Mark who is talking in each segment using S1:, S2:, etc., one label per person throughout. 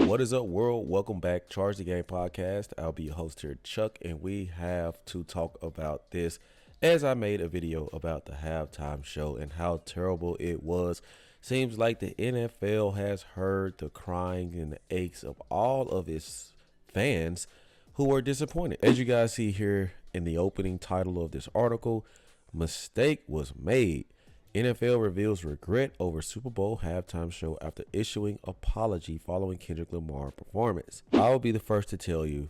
S1: What is up, world? Welcome back, Charge the Game podcast. I'll be your host here, Chuck, and we have to talk about this as I made a video about the halftime show and how terrible it was. Seems like the NFL has heard the crying and the aches of all of its fans who are disappointed. As you guys see here in the opening title of this article, mistake was made. NFL reveals regret over Super Bowl halftime show after issuing apology following Kendrick Lamar performance. I will be the first to tell you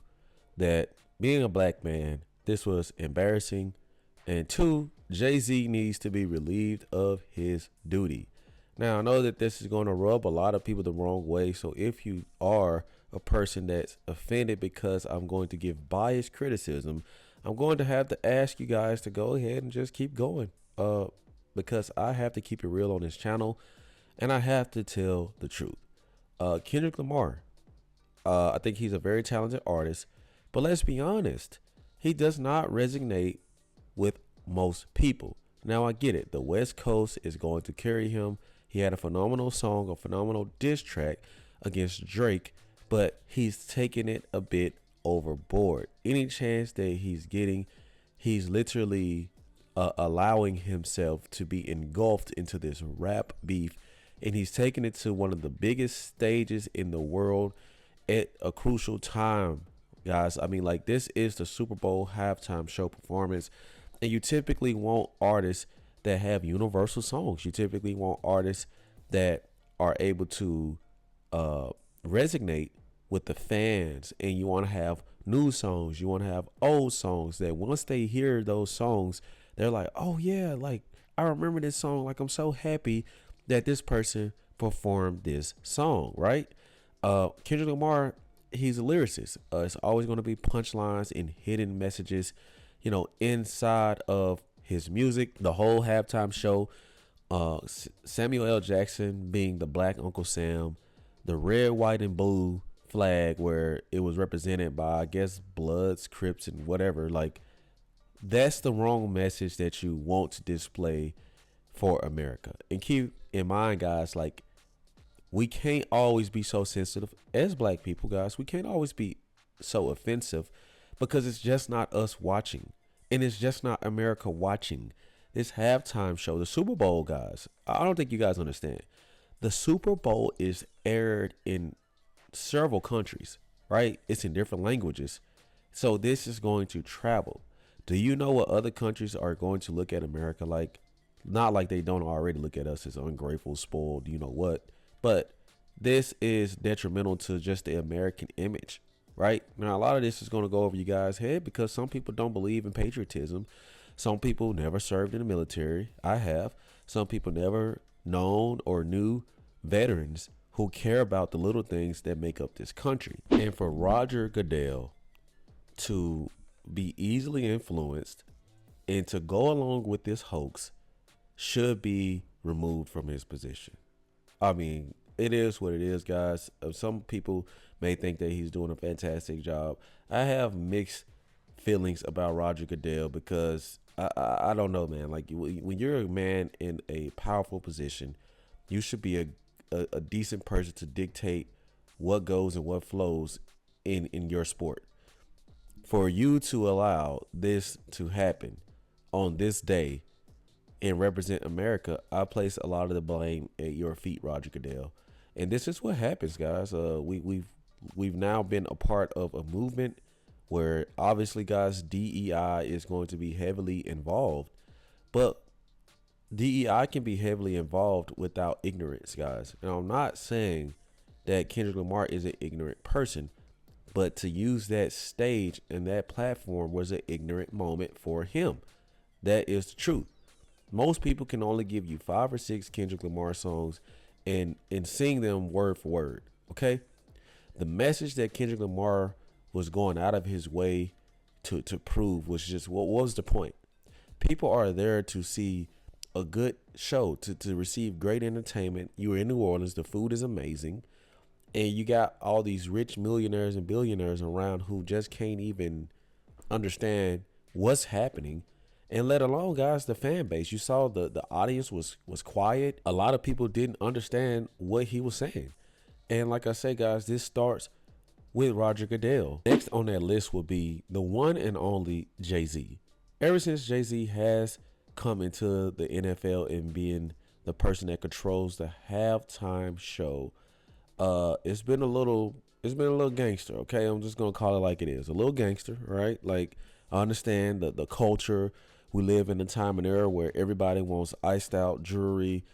S1: that being a black man, this was embarrassing. And two, Jay-Z needs to be relieved of his duty. Now, I know that this is going to rub a lot of people the wrong way. So if you are a person that's offended because I'm going to give biased criticism, I'm going to have to ask you guys to go ahead and just keep going. Because I have to keep it real on this channel, and I have to tell the truth. Kendrick Lamar, I think he's a very talented artist, but let's be honest, he does not resonate with most people. Now, I get it. The West Coast is going to carry him. He had a phenomenal song, a phenomenal diss track against Drake, but he's taking it a bit overboard. Any chance that he's getting, he's literally allowing himself to be engulfed into this rap beef, and he's taking it to one of the biggest stages in the world at a crucial time, guys. I mean, like, this is the Super Bowl halftime show performance, and you typically want artists that have universal songs. You typically want artists that are able to resonate with the fans, and you want to have new songs, you want to have old songs that once they hear those songs, they're like, oh yeah, like I remember this song. Like, I'm so happy that this person performed this song, right? Kendrick Lamar, he's a lyricist. It's always going to be punchlines and hidden messages, you know, inside of his music. The whole halftime show, Samuel L. Jackson being the Black Uncle Sam, the red, white, and blue flag where it was represented by, I guess, Bloods, Crips, and whatever, like, that's the wrong message that you want to display for America. And keep in mind, guys, like, we can't always be so sensitive as black people, guys. We can't always be so offensive because it's just not us watching. And it's just not America watching this halftime show. The Super Bowl, guys, I don't think you guys understand. The Super Bowl is aired in several countries, right? It's in different languages. So this is going to travel. Do you know what other countries are going to look at America like? Not like they don't already look at us as ungrateful, spoiled, you know what? But this is detrimental to just the American image, right? Now, a lot of this is going to go over you guys' head because some people don't believe in patriotism. Some people never served in the military. I have. Some people never known or knew veterans who care about the little things that make up this country. And for Roger Godell to be easily influenced and to go along with this hoax should be removed from his position. I mean, it is what it is, guys. Some people may think that he's doing a fantastic job. I have mixed feelings about Roger Godell because I don't know, man. Like, when you're a man in a powerful position, you should be a decent person to dictate what goes and what flows in your sport. For you to allow this to happen on this day and represent America, I place a lot of the blame at your feet, Roger Godell. And this is what happens, guys. We've now been a part of a movement where obviously, guys, DEI is going to be heavily involved, but DEI can be heavily involved without ignorance, guys. And I'm not saying that Kendrick Lamar is an ignorant person, but to use that stage and that platform was an ignorant moment for him. That is the truth. Most people can only give you 5 or 6 Kendrick Lamar songs and sing them word for word. Okay. The message that Kendrick Lamar was going out of his way to prove was just, what was the point? People are there to see a good show, to receive great entertainment. You were in New Orleans. The food is amazing. And you got all these rich millionaires and billionaires around who just can't even understand what's happening. And let alone, guys, the fan base. You saw the audience was quiet. A lot of people didn't understand what he was saying. And like I say, guys, this starts with Roger Goodell. Next on that list will be the one and only Jay-Z. Ever since Jay-Z has come into the NFL and being the person that controls the halftime show, it's been a little gangster. Okay, I'm just gonna call it like it is, a little gangster, right? Like, I understand the culture. We live in a time and era where everybody wants iced out jewelry.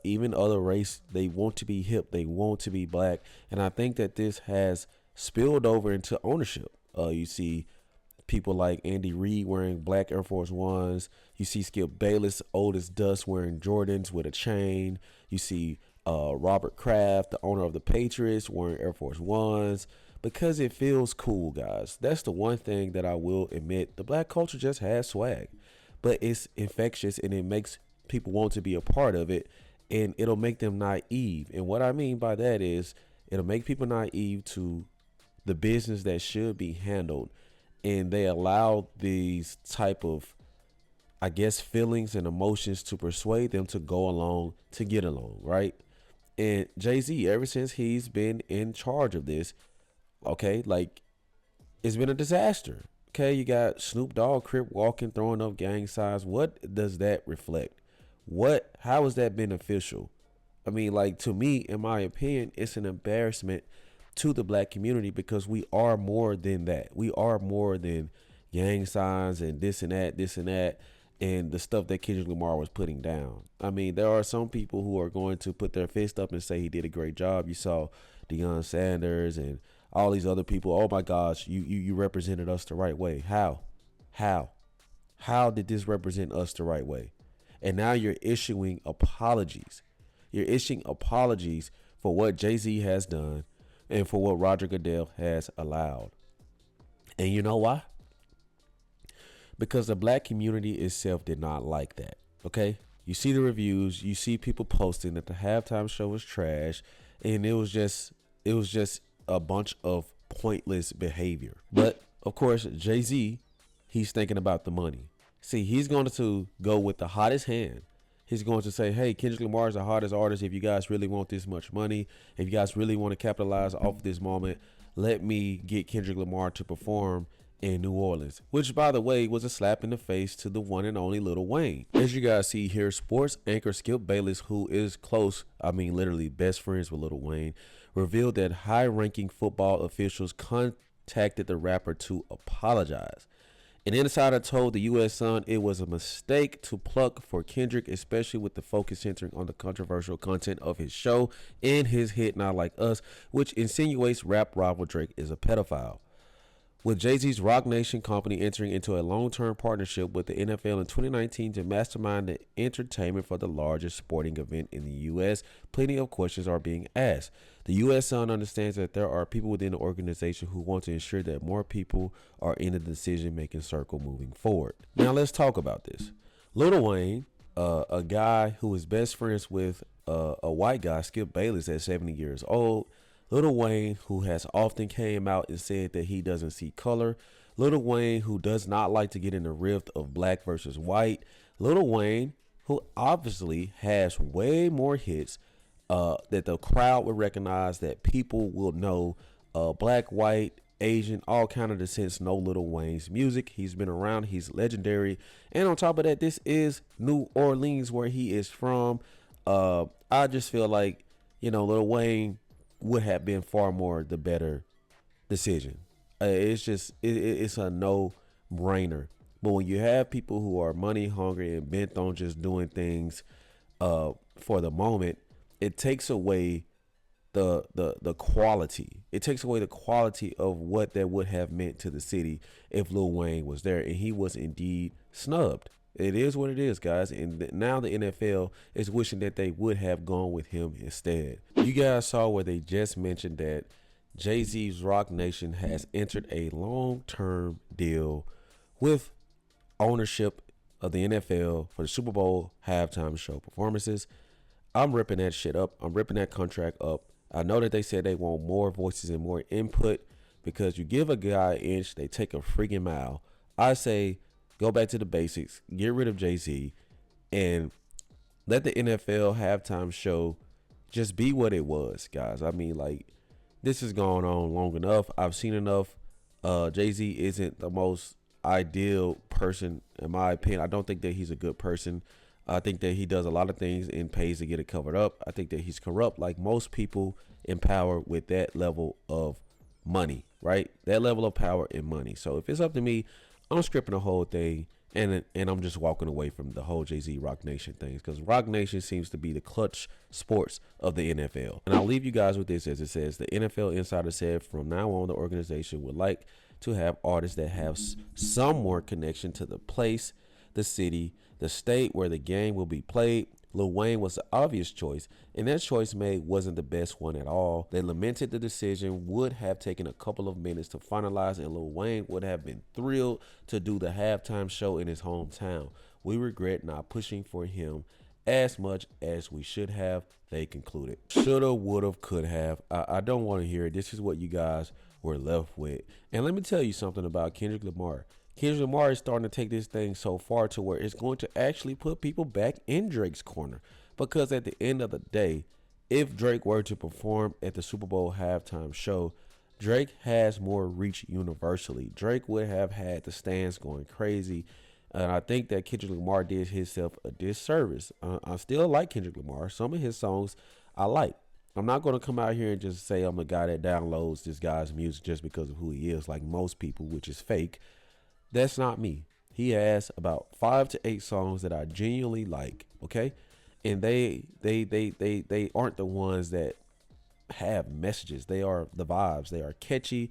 S1: Even other race, they want to be hip, they want to be black, and I think that this has spilled over into ownership. You see people like Andy Reid wearing black Air Force Ones. You see Skip Bayless, old as dust, wearing Jordans with a chain. You see Robert Kraft, the owner of the Patriots, wearing Air Force Ones because it feels cool, guys. That's the one thing that I will admit. The black culture just has swag, but it's infectious and it makes people want to be a part of it, and it'll make them naive. And what I mean by that is it'll make people naive to the business that should be handled, and they allow these type of, I guess, feelings and emotions to persuade them to go along to get along, right? And Jay-Z, ever since he's been in charge of this, okay, like, it's been a disaster. Okay, you got Snoop Dogg crip walking, throwing up gang signs. What does that reflect? How is that beneficial? I mean, like, to me, in my opinion, it's an embarrassment to the black community because we are more than that. We are more than gang signs and this and that, and the stuff that Kendrick Lamar was putting down. I mean, there are some people who are going to put their fist up and say he did a great job. You saw Deion Sanders and all these other people. Oh my gosh, you represented us the right way. How did this represent us the right way? And now you're issuing apologies. You're issuing apologies for what Jay-Z has done and for what Roger Goodell has allowed. And you know why? Because the black community itself did not like that. Okay? You see the reviews, you see people posting that the halftime show was trash, and it was just a bunch of pointless behavior. But of course, Jay-Z, he's thinking about the money. See, he's going to go with the hottest hand. He's going to say, hey, Kendrick Lamar is the hottest artist. If you guys really want this much money, if you guys really want to capitalize off this moment, let me get Kendrick Lamar to perform in New Orleans, which, by the way, was a slap in the face to the one and only Lil Wayne. As you guys see here, sports anchor Skip Bayless, who is close, I mean literally best friends with Lil Wayne, revealed that high-ranking football officials contacted the rapper to apologize. An insider told the U.S. Sun it was a mistake to pluck for Kendrick, especially with the focus centering on the controversial content of his show and his hit Not Like Us, which insinuates rap rival Drake is a pedophile. With Jay-Z's Roc Nation company entering into a long-term partnership with the NFL in 2019 to mastermind the entertainment for the largest sporting event in the U.S., plenty of questions are being asked. The U.S. Sun understands that there are people within the organization who want to ensure that more people are in the decision-making circle moving forward. Now let's talk about this. Lil Wayne, a guy who is best friends with a white guy, Skip Bayless, at 70 years old. Lil Wayne, who has often came out and said that he doesn't see color. Lil Wayne, who does not like to get in the rift of black versus white. Lil Wayne, who obviously has way more hits that the crowd will recognize, that people will know, black, white, Asian, all kind of descents know Lil Wayne's music. He's been around. He's legendary. And on top of that, this is New Orleans, where he is from. I just feel like, Lil Wayne would have been far more the better decision. It's a no-brainer. But when you have people who are money hungry and bent on just doing things for the moment, it takes away the quality. It takes away the quality of what that would have meant to the city if Lil Wayne was there, and he was indeed snubbed. It is what it is, guys. And now the NFL is wishing that they would have gone with him instead. You guys saw where they just mentioned that Jay-Z's Roc Nation has entered a long-term deal with ownership of the NFL for the Super Bowl halftime show performances. I'm ripping that shit up. I'm ripping that contract up. I know that they said they want more voices and more input, because you give a guy an inch, they take a freaking mile. I say, go back to the basics, get rid of Jay-Z, and let the NFL halftime show just be what it was, guys. I mean, like, this has gone on long enough. I've seen enough. Jay-Z isn't the most ideal person, in my opinion. I don't think that he's a good person. I think that he does a lot of things and pays to get it covered up. I think that he's corrupt, like most people in power with that level of money, right? That level of power and money. So if it's up to me, I'm stripping the whole thing, and I'm just walking away from the whole Jay-Z Roc Nation things, because Roc Nation seems to be the clutch sports of the NFL. And I'll leave you guys with this, as it says, the NFL insider said from now on the organization would like to have artists that have some more connection to the place, the city, the state where the game will be played. Lil Wayne was the obvious choice, and that choice made wasn't the best one at all. They lamented the decision would have taken a couple of minutes to finalize, and Lil Wayne would have been thrilled to do the halftime show in his hometown. We regret not pushing for him as much as we should have, they concluded. Shoulda, woulda, could have. I don't want to hear it. This is what you guys were left with. And let me tell you something about Kendrick Lamar. Kendrick Lamar is starting to take this thing so far to where it's going to actually put people back in Drake's corner. Because at the end of the day, if Drake were to perform at the Super Bowl halftime show, Drake has more reach universally. Drake would have had the stands going crazy. And I think that Kendrick Lamar did himself a disservice. I still like Kendrick Lamar. Some of his songs I like. I'm not going to come out here and just say I'm a guy that downloads this guy's music just because of who he is, like most people, which is fake. That's not me. He has about 5 to 8 songs that I genuinely like, okay? And they aren't the ones that have messages. They are the vibes. They are catchy.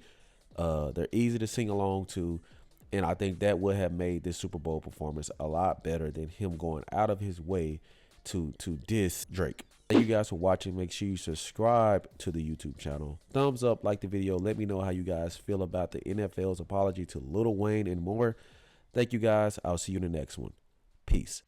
S1: They're easy to sing along to. And I think that would have made this Super Bowl performance a lot better than him going out of his way to diss Drake. Thank you guys for watching. Make sure you subscribe to the YouTube channel. Thumbs up, like the video. Let me know how you guys feel about the NFL's apology to Lil Wayne and more. Thank you guys. I'll see you in the next one. Peace.